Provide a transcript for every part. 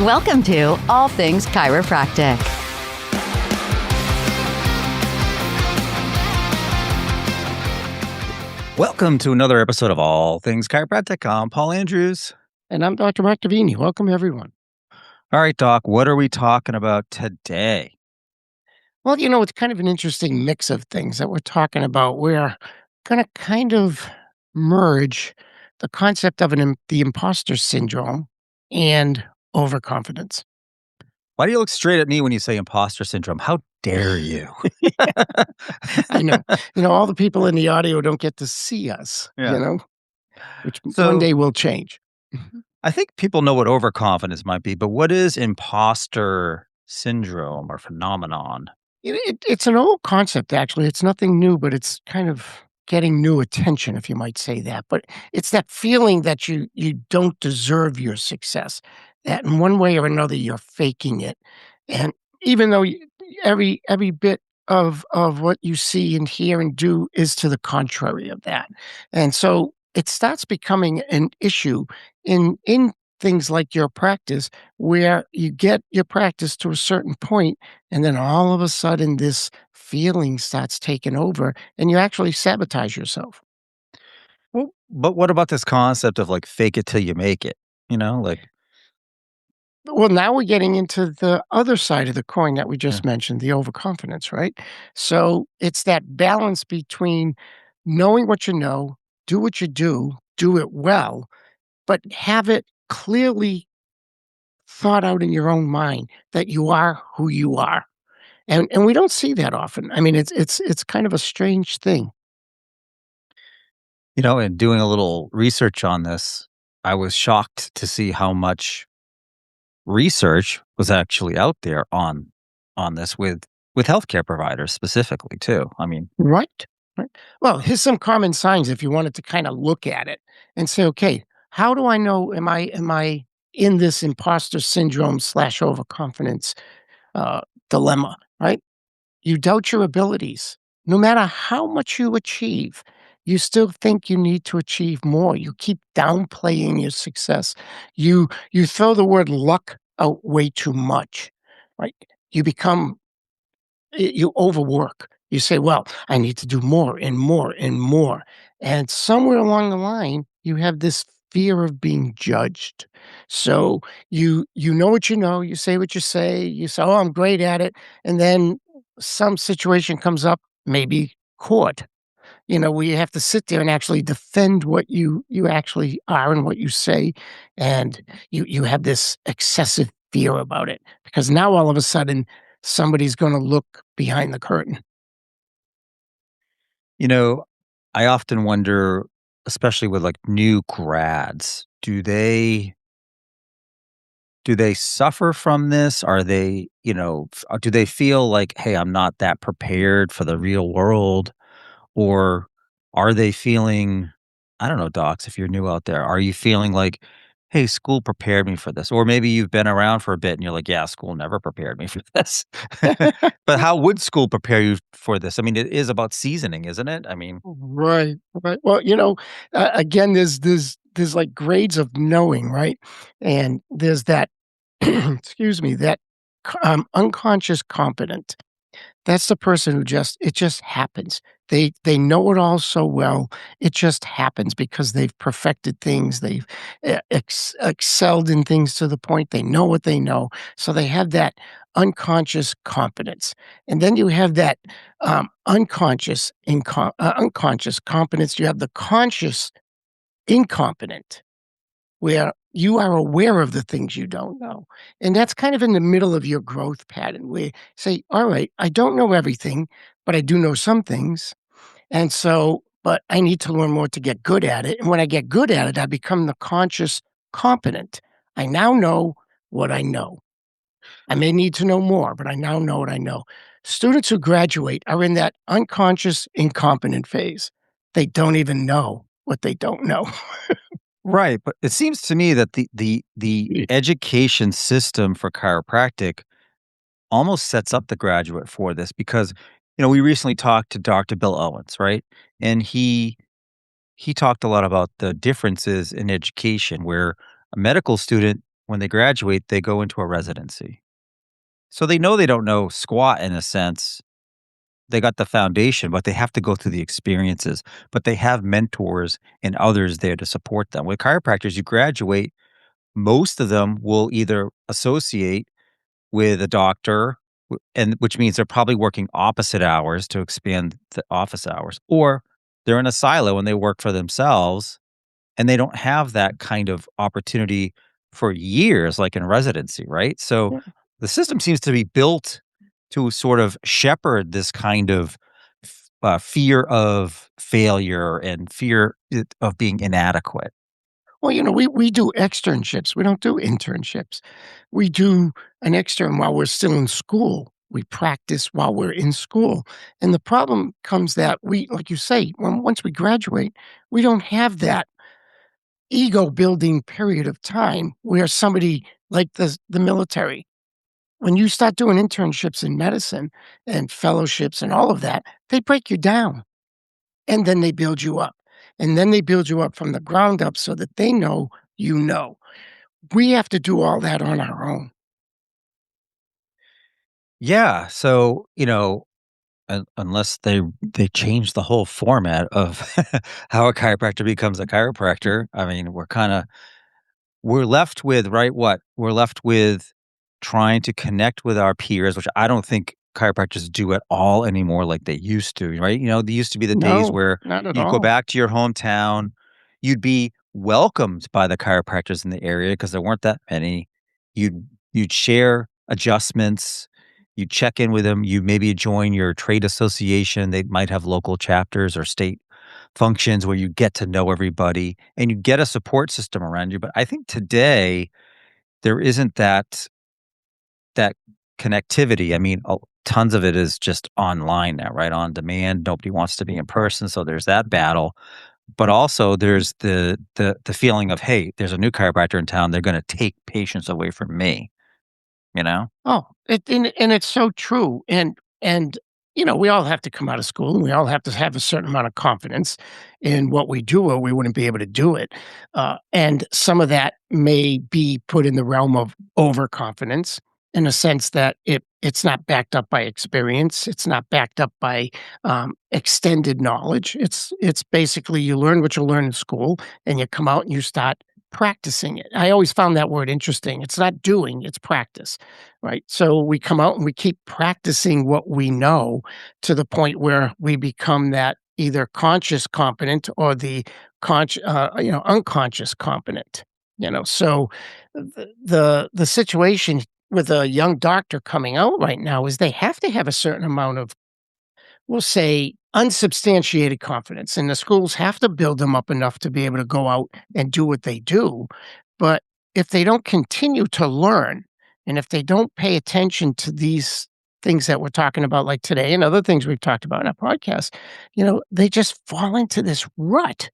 Welcome to All Things Chiropractic. Welcome to another episode of All Things Chiropractic. I'm Paul Andrews. And I'm Dr. Mark Davini. Welcome, everyone. All right, Doc, what are we talking about today? Well, it's kind of an interesting mix of things that we're talking about. We're going to kind of merge the concept of the imposter syndrome and overconfidence. Why do you look straight at me when you say imposter syndrome? How dare you? I know. All the people in the audio don't get to see us, which one day will change. I think people know what overconfidence might be, but what is imposter syndrome or phenomenon? It's an old concept, actually. It's nothing new, but it's kind of getting new attention, if you might say that. But it's that feeling that you don't deserve your success, that in one way or another you're faking it. And even though every bit of what you see and hear and do is to the contrary of that. And so it starts becoming an issue in things like your practice, where you get your practice to a certain point, and then all of a sudden this feeling starts taking over and you actually sabotage yourself. Well, but what about this concept of like fake it till you make it? Well, now we're getting into the other side of the coin that we just mentioned, the overconfidence, right? So it's that balance between knowing what you know, do what you do it well, but have it clearly thought out in your own mind that you are who you are. And we don't see that often. I mean, it's kind of a strange thing. And doing a little research on this, I was shocked to see how much research was actually out there on this with healthcare providers specifically too. I mean, Right. Right. Well, here's some common signs if you wanted to kind of look at it and say, okay, how do I know am I in this imposter syndrome / overconfidence dilemma, right? You doubt your abilities. No matter how much you achieve, you still think you need to achieve more. You keep downplaying your success. You throw the word luck out way too much, right? You become you overwork. You say, "Well, I need to do more and more and more." And somewhere along the line, you have this fear of being judged. So you know what you know, you say what you say, "Oh, I'm great at it." And then some situation comes up, maybe court, where you have to sit there and actually defend what you actually are and what you say. And you have this excessive fear about it because now all of a sudden somebody's going to look behind the curtain. you know, I often wonder, especially with like new grads, do they suffer from this? Are they, do they feel like, hey, I'm not that prepared for the real world? Or are they feeling, I don't know, docs, if you're new out there, are you feeling like, hey, school prepared me for this? Or maybe you've been around for a bit and you're like, yeah, school never prepared me for this. But how would school prepare you for this? I mean, it is about seasoning, isn't it? I mean, Right, right. Well, again, there's like grades of knowing, right? And there's that, excuse me, that unconscious competent. That's the person who it just happens. They know it all so well. It just happens because they've perfected things. They've excelled in things to the point they know what they know. So they have that unconscious competence. And then you have that unconscious competence. You have the conscious incompetent, where you are aware of the things you don't know. And that's kind of in the middle of your growth pattern where you say, all right, I don't know everything, but I do know some things. And so, but I need to learn more to get good at it. And when I get good at it, I become the conscious competent. I now know what I know. I may need to know more, but I now know what I know. Students who graduate are in that unconscious incompetent phase. They don't even know what they don't know. right. But it seems to me that the education system for chiropractic almost sets up the graduate for this because, we recently talked to Dr. Bill Owens, right? And he talked a lot about the differences in education where a medical student when they graduate, they go into a residency. So they know they don't know squat in a sense. They got the foundation, but they have to go through the experiences. But they have mentors and others there to support them. With chiropractors, you graduate, most of them will either associate with a doctor, and which means they're probably working opposite hours to expand the office hours, or they're in a silo and they work for themselves and they don't have that kind of opportunity for years like in residency, right? So Yeah. the system seems to be built to sort of shepherd this kind of fear of failure and fear of being inadequate. Well, we do externships. We don't do internships. We do an extern while we're still in school. We practice while we're in school. And the problem comes that we, like you say, once we graduate, we don't have that ego building period of time where somebody like the military, when you start doing internships in medicine and fellowships and all of that, they break you down and then they build you up. And then they build you up from the ground up so that they know you know. We have to do all that on our own. Yeah. So, unless they change the whole format of how a chiropractor becomes a chiropractor, I mean, we're left with, right, what? We're left with trying to connect with our peers, which I don't think chiropractors do at all anymore like they used to, right? There used to be the days No, where not at you'd go all. back to your hometown, you'd be welcomed by the chiropractors in the area because there weren't that many. You'd share adjustments, you'd check in with them, you maybe join your trade association. They might have local chapters or state functions where you get to know everybody and you get a support system around you. But I think today there isn't that connectivity. I mean, tons of it is just online now, right? On demand. Nobody wants to be in person, so there's that battle. But also there's the feeling of, hey, there's a new chiropractor in town. They're going to take patients away from me. You know? Oh, and it's so true, and we all have to come out of school, and we all have to have a certain amount of confidence in what we do, or we wouldn't be able to do it, and some of that may be put in the realm of overconfidence in a sense that it's not backed up by experience, it's not backed up by, extended knowledge, it's basically you learn what you learn in school, and you come out and you start practicing it. I always found that word interesting. It's not doing, it's practice. Right? So we come out and we keep practicing what we know to the point where we become that either conscious competent or the unconscious competent. So the situation with a young doctor coming out right now is they have to have a certain amount of, we'll say, unsubstantiated confidence, and the schools have to build them up enough to be able to go out and do what they do. But if they don't continue to learn, and if they don't pay attention to these things that we're talking about, like today, and other things we've talked about in our podcast, they just fall into this rut.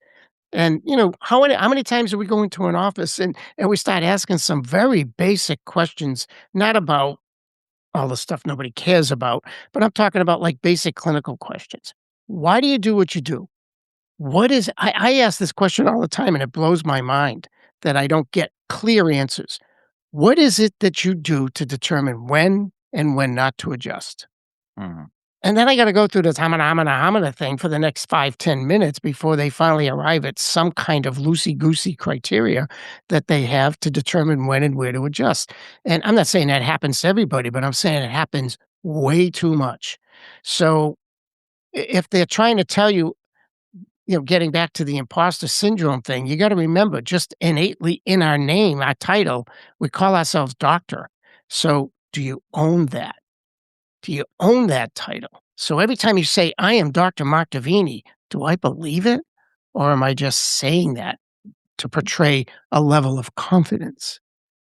And how many times do we go into an office and we start asking some very basic questions, not about all the stuff nobody cares about, but I'm talking about like basic clinical questions. Why do you do what you do? I ask this question all the time and it blows my mind that I don't get clear answers. What is it that you do to determine when and when not to adjust? Mhm. And then I got to go through this hamana thing for the next 5, 10 minutes before they finally arrive at some kind of loosey goosey criteria that they have to determine when and where to adjust. And I'm not saying that happens to everybody, but I'm saying it happens way too much. So if they're trying to tell you, getting back to the imposter syndrome thing, you got to remember just innately in our name, our title, we call ourselves doctor. So do you own that? Do you own that title? So every time you say, I am Dr. Mark Davini, do I believe it? Or am I just saying that to portray a level of confidence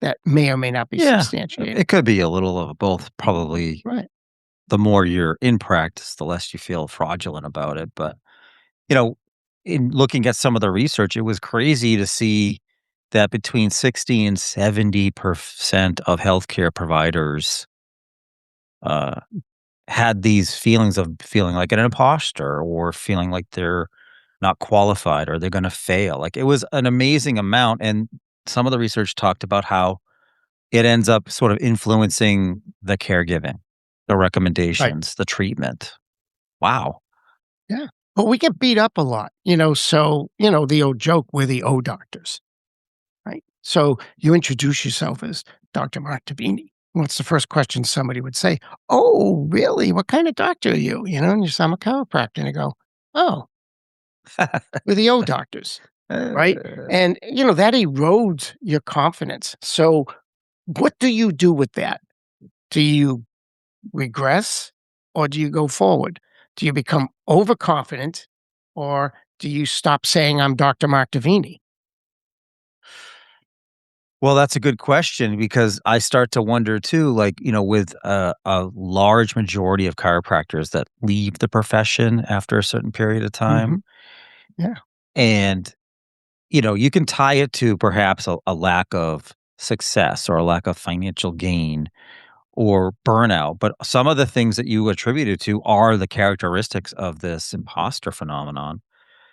that may or may not be Yeah. substantiated? It could be a little of both. Probably Right. the more you're in practice, the less you feel fraudulent about it. But you know, in looking at some of the research, it was crazy to see that between 60 and 70% of healthcare providers uh, had these feelings of feeling like an imposter or feeling like they're not qualified or they're going to fail. Like it was an amazing amount. And some of the research talked about how it ends up sort of influencing the caregiving, the Right. recommendations, the treatment. Wow. Yeah. But we get beat up a lot, so, the old joke, we're the O doctors, right? So you introduce yourself as Dr. Mark Davini. What's the first question somebody would say? Oh, really? What kind of doctor are you? And you say, I'm a chiropractor. And they go, oh, we're the O doctors, right? Uh, And, that erodes your confidence. So what do you do with that? Do you regress or do you go forward? Do you become overconfident or do you stop saying I'm Dr. Mark Davini? well, that's a good question because I start to wonder too, like, with a large majority of chiropractors that leave the profession after a certain period of time. Mhm. Yeah, And, you can tie it to perhaps a lack of success or a lack of financial gain or burnout. But some of the things that you attributed to are the characteristics of this imposter phenomenon.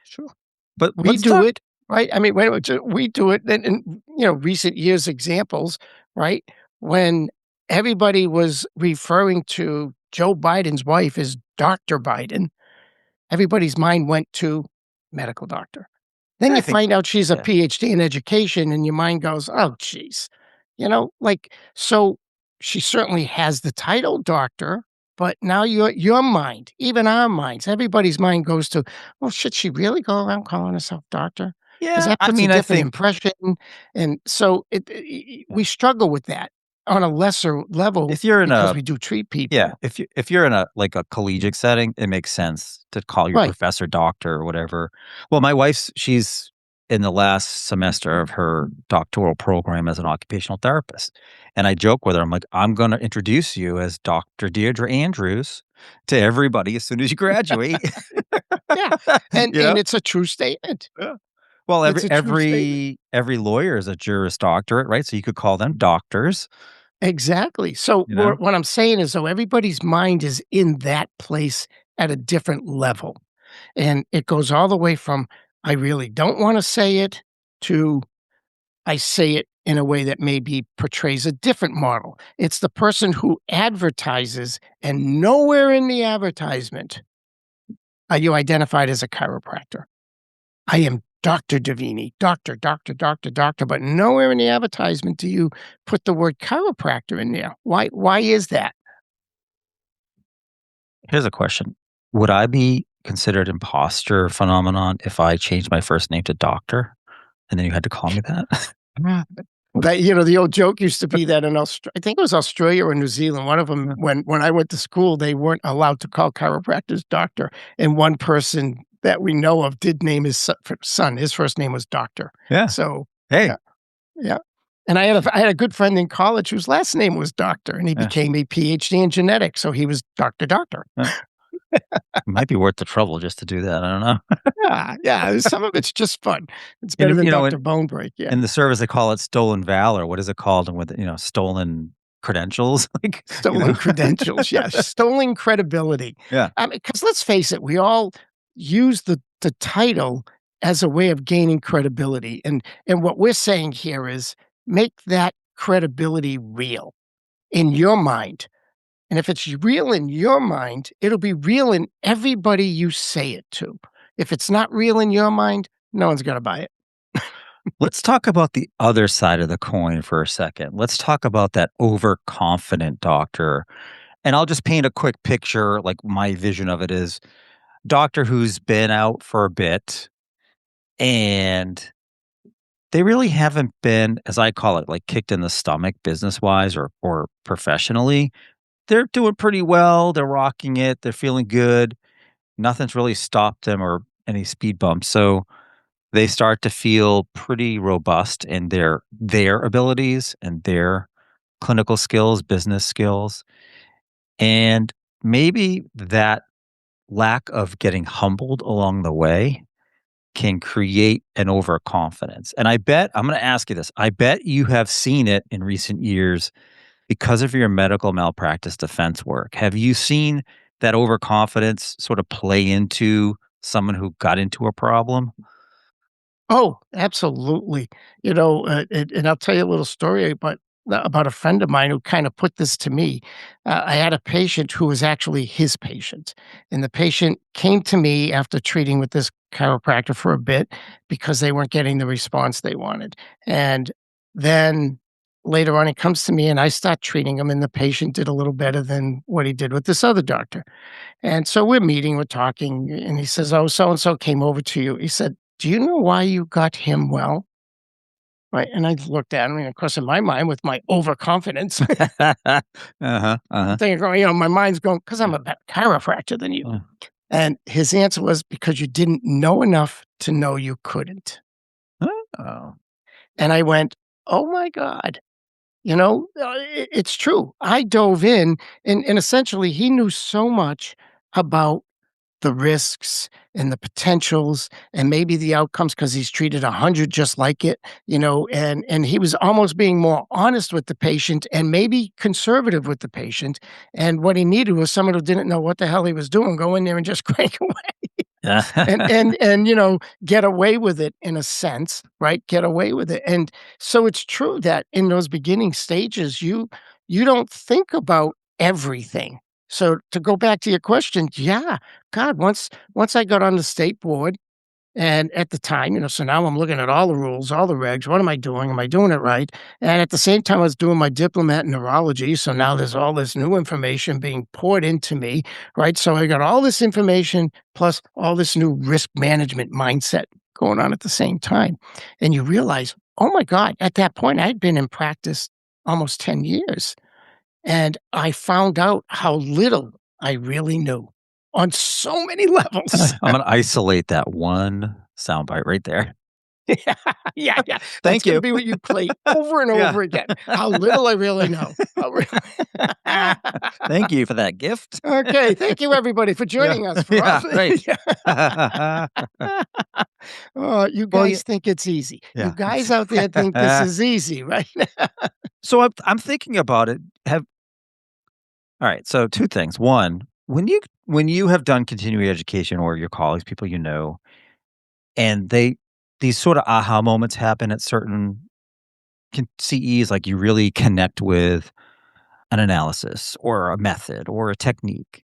sure. But We let's do talk. it, right? I mean, we do it in recent years examples, right? When everybody was referring to Joe Biden's wife as Dr. Biden, everybody's mind went to medical doctor. Then I you think, find out she's a yeah. PhD in education and your mind goes, "Oh, geez." So she certainly has the title doctor, but now your mind, even our minds, everybody's mind goes to, "Well, should she really go around calling herself doctor? Because Yeah. that I puts a mean, I different think, impression." And so yeah. we struggle with that on a lesser level If you're in because a we do treat Yeah, people. if you're in a like a collegiate setting, it makes sense to call your Right. professor doctor or whatever. Well, my wife's she's in the last semester of her doctoral program as an occupational therapist. And I joke with her, I'm like, I'm gonna introduce you as Dr. Deirdre Andrews to everybody as soon as you graduate. Yeah. And You and know? it's a true statement. Yeah. Well, It's a true statement. every lawyer is a Juris Doctorate, right? So you could call them doctors, Exactly. So you know? what I'm saying is, though, everybody's mind is in that place at a different level. And it goes all the way from, I really don't want to say it, to I say it in a way that maybe portrays a different model. It's the person who advertises, and nowhere in the advertisement are you identified as a chiropractor. I am Dr. Davini, doctor, but nowhere in the advertisement do you put the word chiropractor in there. Why is that? Here's a question. Would I be considered imposter phenomenon if I changed my first name to doctor and then you had to call me that? Yeah. That the old joke used to be that in I think it was Australia or New Zealand, one of them Yeah. when I went to school, they weren't allowed to call chiropractors doctor, and one person that we know of did name his son, his first name was Doctor. Yeah. So, Hey. yeah, yeah. And I had a good friend in college whose last name was Doctor, and he Yeah. became a PhD in genetics, so he was Doctor. Yeah. It might be worth the trouble just to do that. I don't know. Yeah, yeah, some of it's just fun. It's better In than you know, Doctor in, Bone Break, yeah. in the service they call it stolen valor. What is it called with stolen credentials? Like, Stolen credentials, yes, stolen credibility. Yeah. Because let's face it, we all use the title as a way of gaining credibility, and what we're saying here is make that credibility real in your mind, and if it's real in your mind, it'll be real in everybody you say it to. If it's not real in your mind, no one's gonna buy it. Let's talk about the other side of the coin for a second. Let's talk about that overconfident doctor. And I'll just paint a quick picture, like my vision of it is doctor who's been out for a bit and they really haven't been, as I call it, like kicked in the stomach business wise or professionally. They're doing pretty well. They're rocking it. They're feeling good. Nothing's really stopped them or any speed bumps. So they start to feel pretty robust in their abilities and their clinical skills, business skills. And maybe that lack of getting humbled along the way can create an overconfidence. And I bet I'm going to ask you this. I bet you have seen it in recent years because of your medical malpractice defense work. Have you seen that overconfidence sort of play into someone who got into a problem? Oh, absolutely. And I'll tell you a little story, but about a friend of mine who kind of put this to me. I had a patient who was actually his patient, and the patient came to me after treating with this chiropractor for a bit because they weren't getting the response they wanted. And then later on, he comes to me, and I start treating him, and the patient did a little better than what he did with this other doctor. And so we're meeting, we're talking, and he says, "Oh, so and so came over to you." He said, "Do you know why you got him well?" Right, and I looked at him, and of course, in my mind, with my overconfidence, Uh-huh, uh-huh. thinking, my mind's going, "'Cause I'm a better chiropractor than you." Uh, And his answer was, "Because you didn't know enough to know you couldn't." oh. And I went, "Oh my god." It's true. I dove in, and essentially, he knew so much about the risks and the potentials and maybe the outcomes because he's treated 100 just like it, and he was almost being more honest with the patient and maybe conservative with the patient, and what he needed was someone who didn't know what the hell he was doing, go in there and just crank away and Yeah. and and, you know, get away with it in a sense, right? Get away with it, and so it's true that in those beginning stages, you don't think about everything. So to go back to your question, yeah, God, once I got on the state board and at the time, so now I'm looking at all the rules, all the regs. What am I doing? Am I doing it right? And at the same time, I was doing my diplomat in neurology. So now there's all this new information being poured into me, right? So I got all this information plus all this new risk management mindset going on at the same time. And you realize, oh my God, at that point, I'd been in practice almost 10 years. And I found out how little I really knew on so many levels. I'm gonna isolate that one soundbite right there. Yeah, yeah, yeah. That's Thank gonna you. be what you play over and Yeah. over again. How little I really know. How rea Thank you for that gift. Okay, thank you everybody for Yeah, joining us for all yeah, right. Yeah. Oh, you Well, yeah, guys think it's easy. You yeah. guys out there think this is easy, right? So I'm thinking about it. Have All right, so 2 things. 1, when you have done continuing education or your colleagues, people you know, and these sort of aha moments happen at certain CEs, like you really connect with an analysis or a method or a technique,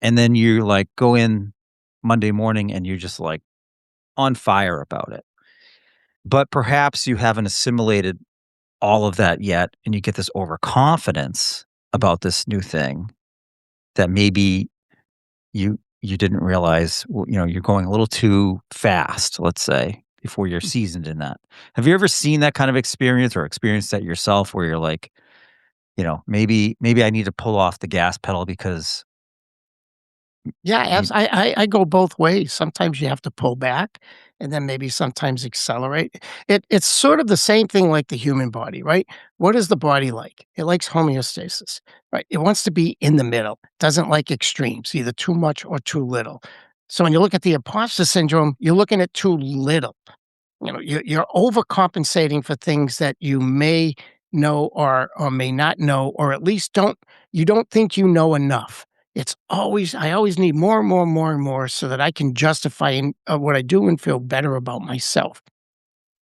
and then you, like, go in Monday morning and you're just, like, on fire about it. But perhaps you haven't assimilated all of that yet, and you get this overconfidence about this new thing that maybe you didn't realize, you're going a little too fast, let's say, before you're seasoned in that. Have you ever seen that kind of experience or experienced that yourself where you're like, maybe I need to pull off the gas pedal because Yeah, you I go both ways. Sometimes you have to pull back and then maybe sometimes accelerate. It's sort of the same thing like the human body, right? What is the body like? It likes homeostasis, right? It wants to be in the middle, doesn't like extremes, either too much or too little. So when you look at the imposter syndrome, you're looking at too little. You're overcompensating for things that you may know or may not know, or at least don't think you know enough. I always need more and more and more and more so that I can justify what I do and feel better about myself.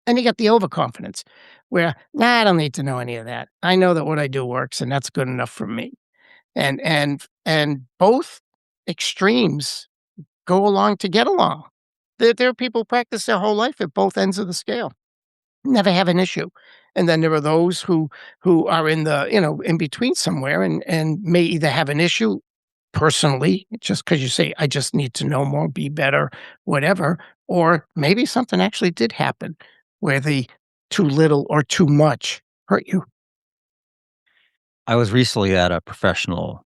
And you got the overconfidence where, nah, I don't need to know any of that. I know that what I do works and that's good enough for me. And both extremes go along to get along. There are people who practice their whole life at both ends of the scale, never have an issue. And then there are those who are in the, in between somewhere and may either have an issue personally, just because you say, I just need to know more, be better, whatever, or maybe something actually did happen where the too little or too much hurt you. I was recently at a professional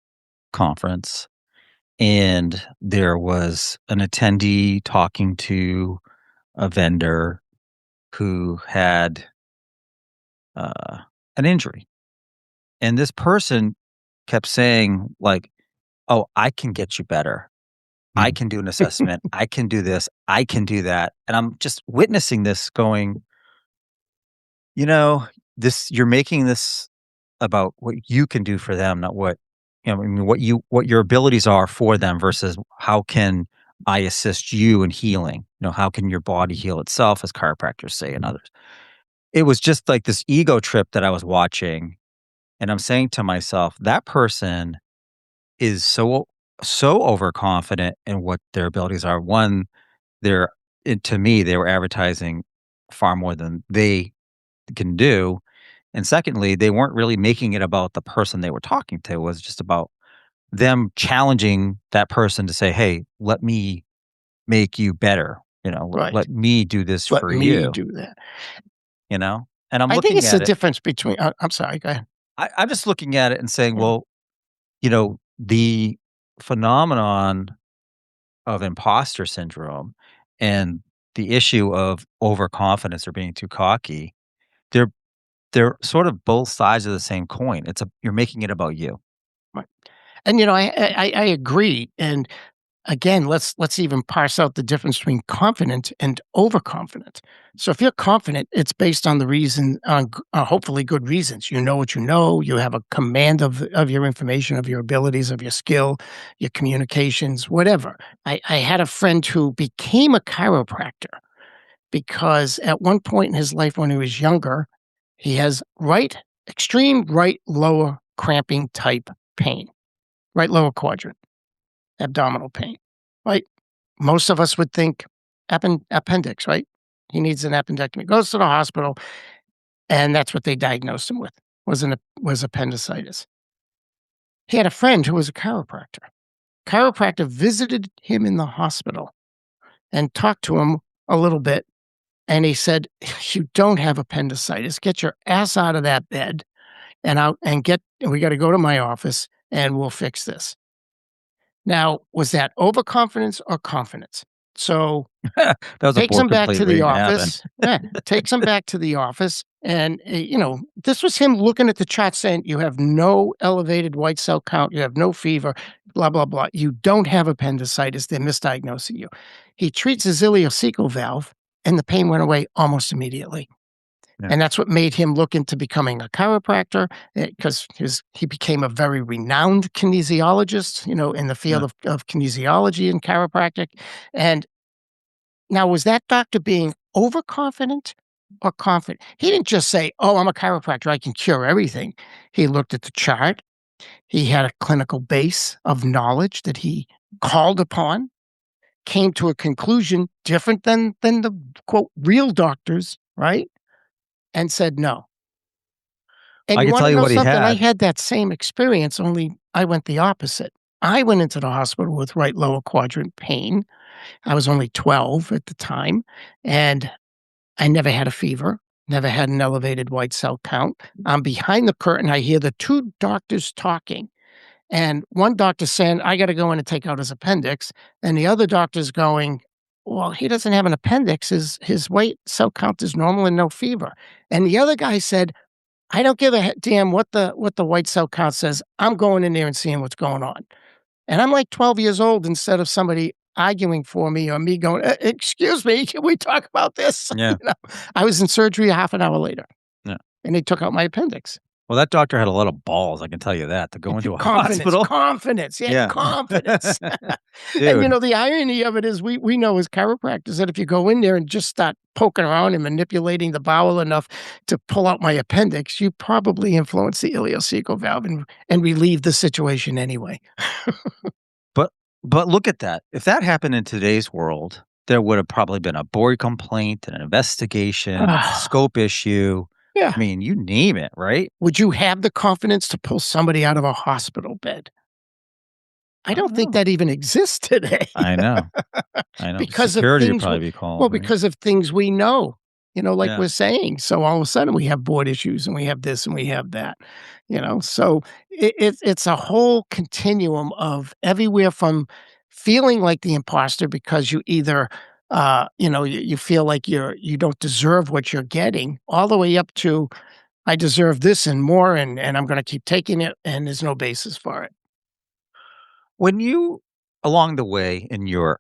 conference and there was an attendee talking to a vendor who had uh, an injury. And this person kept saying, like, "Oh, I can get you better. I Mhm. can do an assessment. I can do this. I can do that." And I'm just witnessing this going, you know, you're making this about what you can do for them, not I mean, what your abilities are for them versus how can I assist you in healing? How can your body heal itself, as chiropractors say, and others. It was just like this ego trip that I was watching, And I'm saying to myself, that person is so overconfident in what their abilities are. One, they're to me, they were advertising far more than they can do. And secondly, they weren't really making it about the person they were talking to. It was just about them challenging that person to say, "Hey, let me make you better. Right. Let me do this Let for me you." do that. And I'm I think looking it's the at it. difference between I'm sorry, go ahead. I'm just looking at it and saying, Yeah, well, the phenomenon of imposter syndrome and the issue of overconfidence or being too cocky, they're they're sort of both sides of the same coin. You're making it about you. right. And, I agree, and again, let's even parse out the difference between confident and overconfident. So if you're confident, it's based on the reason, hopefully good reasons. You know what you know. You have a command of your information, of your abilities, of your skill, your communications, whatever. I had a friend who became a chiropractor because at one point in his life when he was younger, he has extreme right lower cramping type pain, right lower quadrant abdominal pain, right? Most of us would think appendix, right? He needs an appendectomy. Goes to the hospital, and that's what they diagnosed him with was appendicitis. He had a friend who was a chiropractor. Chiropractor visited him in the hospital and talked to him a little bit, and he said, "You don't have appendicitis. Get your ass out of that bed and out and get. We got to go to my office, and we'll fix this." Now, was that overconfidence or confidence? So That was a takes board him back complaint to the waiting to happen. office. Yeah, takes him back to the office, and, this was him looking at the chart saying, "You have no elevated white cell count, you have no fever, blah, blah, blah. You don't have appendicitis, they're misdiagnosing you." He treats his ileocecal valve, and the pain went away almost immediately, Yeah, and that's what made him look into becoming a chiropractor, because he became a very renowned kinesiologist, in the field yeah. of kinesiology and chiropractic, and now, was that doctor being overconfident or confident? He didn't just say, "Oh, I'm a chiropractor, I can cure everything." He looked at the chart. He had a clinical base of knowledge that he called upon, came to a conclusion different than the quote real doctors, right? And said no. And I you can want tell to you know what he something? I had. had that same experience, only I went the opposite. I went into the hospital with right lower quadrant pain. I was only 12 at the time, and I never had a fever, never had an elevated white cell count. I'm behind the curtain. I hear the two doctors talking, and one doctor saying, "I got to go in and take out his appendix." And the other doctor's going, "Well, he doesn't have an appendix. His white cell count is normal and no fever." And the other guy said, "I don't give a damn what the white cell count says. I'm going in there and seeing what's going on." And I'm like 12 years old instead of somebody arguing for me or me going, excuse me, can we talk about this?" Yeah, I was in surgery a half an hour later yeah. and they took out my appendix. Well, that doctor had a lot of balls, I can tell you that, to go into a Confidence, hospital. confidence, yeah, Yeah. confidence. And Dude, the irony of it is we know as chiropractors that if you go in there and just start poking around and manipulating the bowel enough to pull out my appendix, you probably influence the ileocecal valve and relieve the situation anyway. but but look at that. If that happened in today's world, there would have probably been a board complaint, an investigation, a scope issue. I Yeah. mean, you name it, right? Would you have the confidence to pull somebody out of a hospital bed? I I don't don't think know. that even exists today I know, I know. because of Security would things probably be called, well, right? because of things we know, like Yeah. we're saying. So all of a sudden we have board issues and we have this and we have that, So it's a whole continuum of everywhere from feeling like the imposter because you either you feel like you don't deserve what you're getting, all the way up to I deserve this and more, and I'm gonna keep taking it, and there's no basis for it. When you along the way in your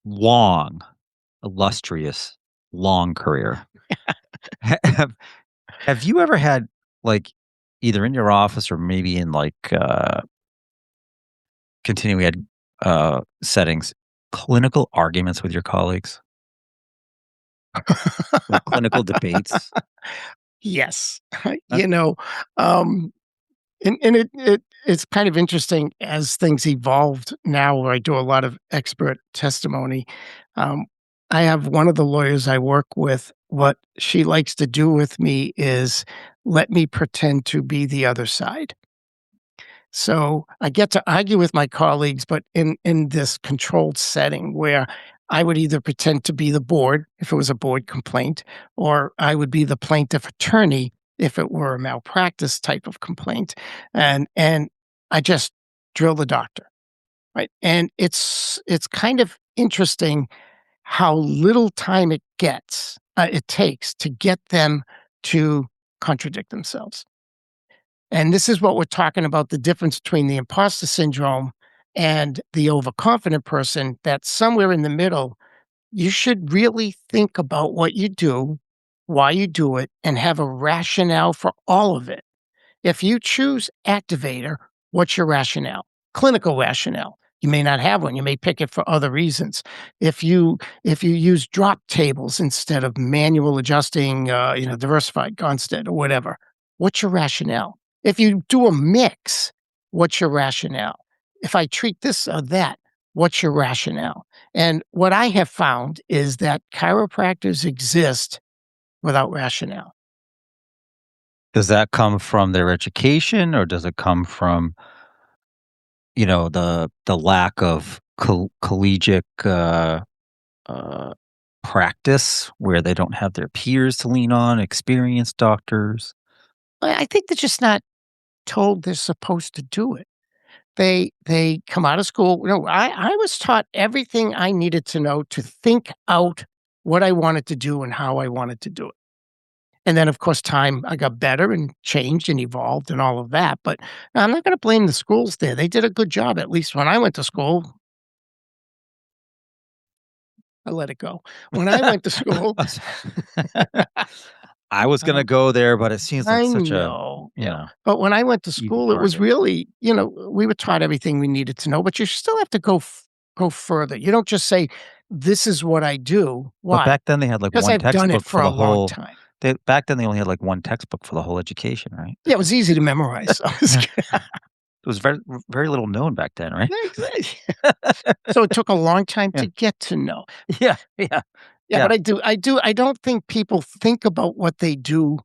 long, illustrious, long career, have have you ever had, like, either in your office or maybe in, like, continuing ed, settings, clinical arguments with your colleagues? Like, clinical debates? Yes. That You know, um, And it's kind of interesting as things evolved now where I do a lot of expert testimony. Um, I have one of the lawyers I work with, what she likes to do with me is let me pretend to be the other side. So I get to argue with my colleagues, but in this controlled setting where I would either pretend to be the board if it was a board complaint, or I would be the plaintiff attorney if it were a malpractice type of complaint, and I just drill the doctor, right? And it's kind of interesting how little time it takes to get them to contradict themselves. And this is what we're talking about, the difference between the imposter syndrome and the overconfident person, that somewhere in the middle, you should really think about what you do, why you do it, and have a rationale for all of it. If you choose activator, what's your rationale? Clinical rationale. You may not have one. You may pick it for other reasons. If you use drop tables instead of manual adjusting, diversified constant or whatever, what's your rationale? If you do a mix, what's your rationale? If I treat this or that, what's your rationale? And what I have found is that chiropractors exist without rationale. Does that come from their education, or does it come from, the lack of collegiate, uh, practice where they don't have their peers to lean on, experienced doctors? I think they're just not told they're supposed to do it. They come out of school. I was taught everything I needed to know to think out what I wanted to do and how I wanted to do it. And then, of course, time I got better and changed and evolved and all of that. But I'm not going to blame the schools there. They did a good job. At least when I went to school, I let it go. When I went to school, I was gonna I go there, but it seems like I such a, know, you know, but when I went to easy school, it was target. really, we were taught everything we needed to know, but you still have to go further. You don't just say, "This is what I do." But Why? back then they had, like, Because 1 I've done it textbook for for a the long whole time. back then they only had, like, 1 textbook for the whole education, right? Yeah, it was easy to memorize. So it's Yeah. It was very little known back then, right? exactly. So it took a long time Yeah. to get to know. Yeah, yeah, Yeah, yeah. but I don't think people think about what they do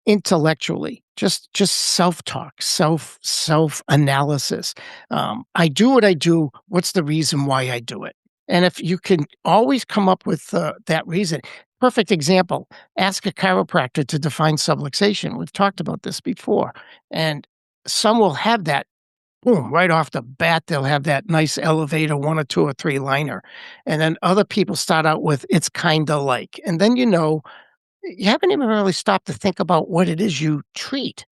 intellectually, just self-talk, self-analysis. I do what I do, what's the reason why I do it? And if you can always come up with, that reason. Perfect example, ask a chiropractor to define subluxation. We've talked about this before, and some will have that, boom, right off the bat, they'll have that nice elevator, 1 or 2 or 3 liner, and then other people start out with, "It's kinda like," and then you haven't even really stopped to think about what it is you treat,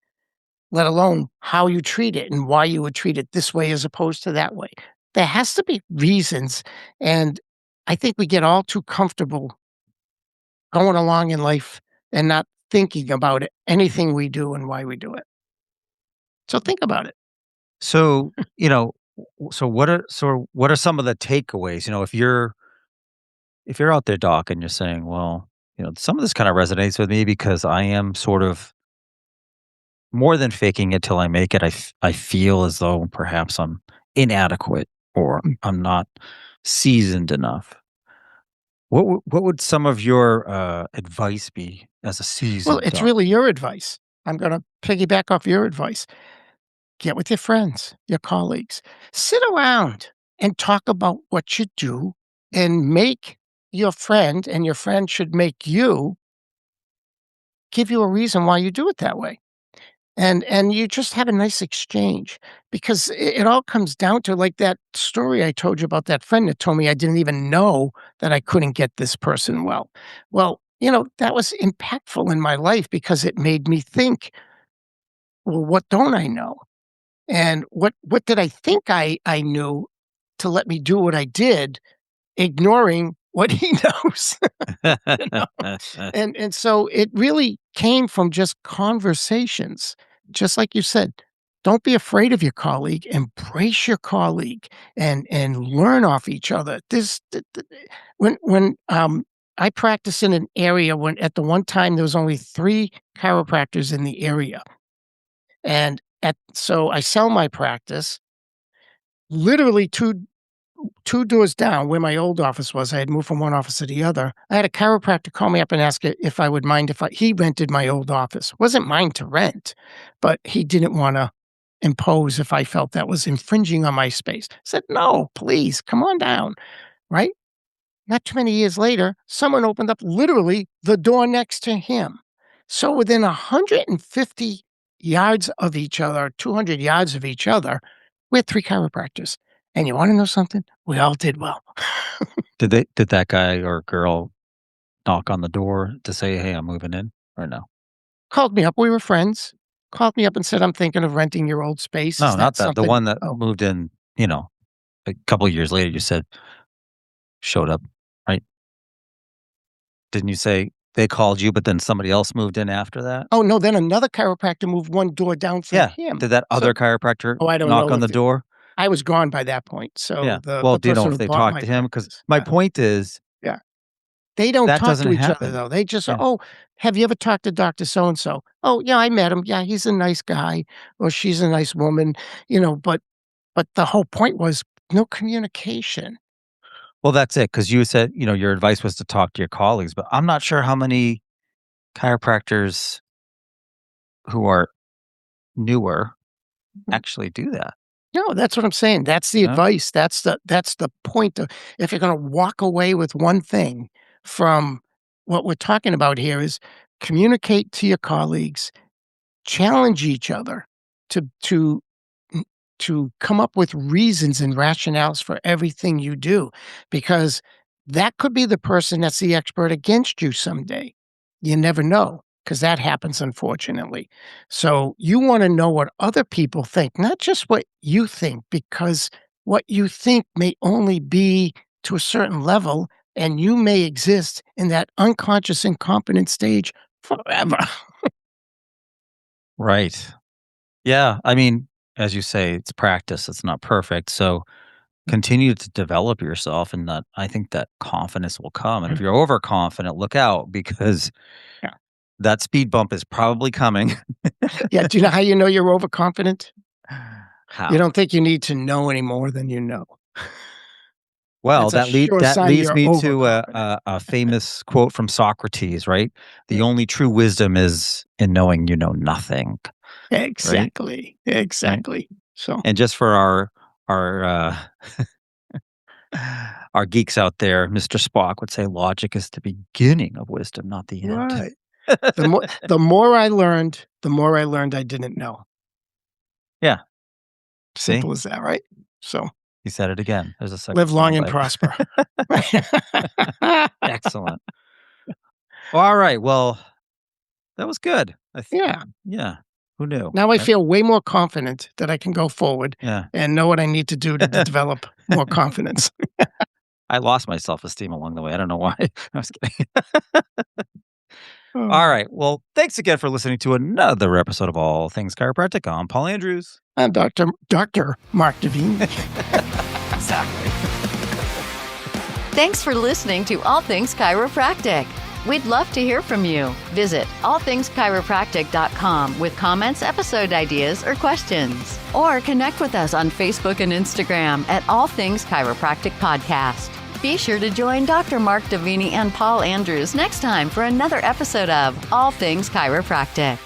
let alone how you treat it and why you would treat it this way as opposed to that way. There has to be reasons, and I think we get all too comfortable going along in life and not thinking about it, anything we do and why we do it. So think about it. So, what are some of the takeaways? If you're out there, doc, and you're saying, "Well, some of this kinda resonates with me because I am sort of more than faking it till I make it. I feel as though perhaps I'm inadequate or Mm. I'm not seasoned enough." What would some of your, advice be as a Well, seasoned it's doc? really your advice. I'm going to piggyback off your advice. Get with your friends, your colleagues, sit around and talk about what you do and make your friend, and your friend should make you give you a reason why you do it that way. And you just have a nice exchange because it all comes down to like that story I told you about that friend that told me I didn't even know that I couldn't get this person well. Well, that was impactful in my life because it made me think, well, what don't I know? And what did I think I knew to let me do what I did, ignoring what he knows, you know? And so it really came from just conversations. Just like you said, don't be afraid of your colleague, embrace your colleague and learn off each other. This when I practiced in an area when at the one time there was only 3 chiropractors in the area. And So I sell my practice literally two doors down where my old office was. I had moved from one office to the other. I had a chiropractor call me up and ask if I would mind if he rented my old office. Wasn't mine to rent, but he didn't want to impose if I felt that was infringing on my space. I said, no, please come on down. Right. Not too many years later, someone opened up literally the door next to him. So within 150 yards of each other, 200 yards of each other, we had three chiropractors. And you want to know something? We all did well. Did that guy or girl knock on the door to say, "Hey, I'm moving in," or no? Called me up. We were friends. Called me up and said, I'm thinking of renting your old space. Is No, that not that. The something? one that Oh, moved in, a couple of years later, you said showed up, right? Didn't you say they called you, but then somebody else moved in after that? oh no. Then another chiropractor moved one door down from Yeah. him. Did that So, other chiropractor I don't knock know on the if door? I was gone by that point. So Yeah. Well, the do you know person if who they bought talked my to him? Because practice. my Yeah. point is Yeah. They don't that talk doesn't to each other, happen. though. They just, Yeah. "Oh, have you ever talked to Doctor so and so? Oh, yeah, I met him. Yeah, he's a nice guy, or she's a nice woman," but the whole point was no communication. Well, that's it. Because you said, your advice was to talk to your colleagues, but I'm not sure how many chiropractors who are newer Mm. actually do that, No, that's what I'm saying. That's the you know? advice. That's the point of if you're gonna walk away with one thing from what we're talking about here is communicate to your colleagues, challenge each other to mm, to come up with reasons and rationales for everything you do, because that could be the person that's the expert against you someday. You never know, because that happens, unfortunately. So you want to know what other people think, not just what you think, because what you think may only be to a certain level, and you may exist in that unconscious incompetent stage forever. Right. Yeah. I mean, as you say, it's practice. It's not perfect. So continue to develop yourself, and that I think that confidence will come. And if you're overconfident, look out because Yeah. that speed bump is probably coming. Yeah, do you know how you know you're overconfident? You How? don't think you need to know any more than you know. Well, That's a sure that sign leads you're me to overconfident. a famous quote from Socrates, right? The only true wisdom is in knowing you know nothing, right? Exactly, Right. exactly. So And just for our our geeks out there, Mr. Spock would say logic is the beginning of wisdom, not the end. right. The more I learned I didn't know. Yeah. See? Simple as that, right? So, He said it again. There's a second live long and soundbite. prosper. Excellent. Well, all right. Well, that was good. Yeah. Yeah. Who knew? Now I Right? feel way more confident that I can go forward Yeah. and know what I need to do to develop more confidence. I lost my self-esteem along the way. I don't know why. I was kidding. Oh, All right. Well, thanks again for listening to another episode of All Things Chiropractic. I'm Paul Andrews. I'm Dr. Mark Davini. Exactly. Thanks for listening to All Things Chiropractic. We'd love to hear from you. Visit allthingschiropractic.com with comments, episode ideas, or questions. Or connect with us on Facebook and Instagram at All Things Chiropractic Podcast. Be sure to join Dr. Mark Davini and Paul Andrews next time for another episode of All Things Chiropractic.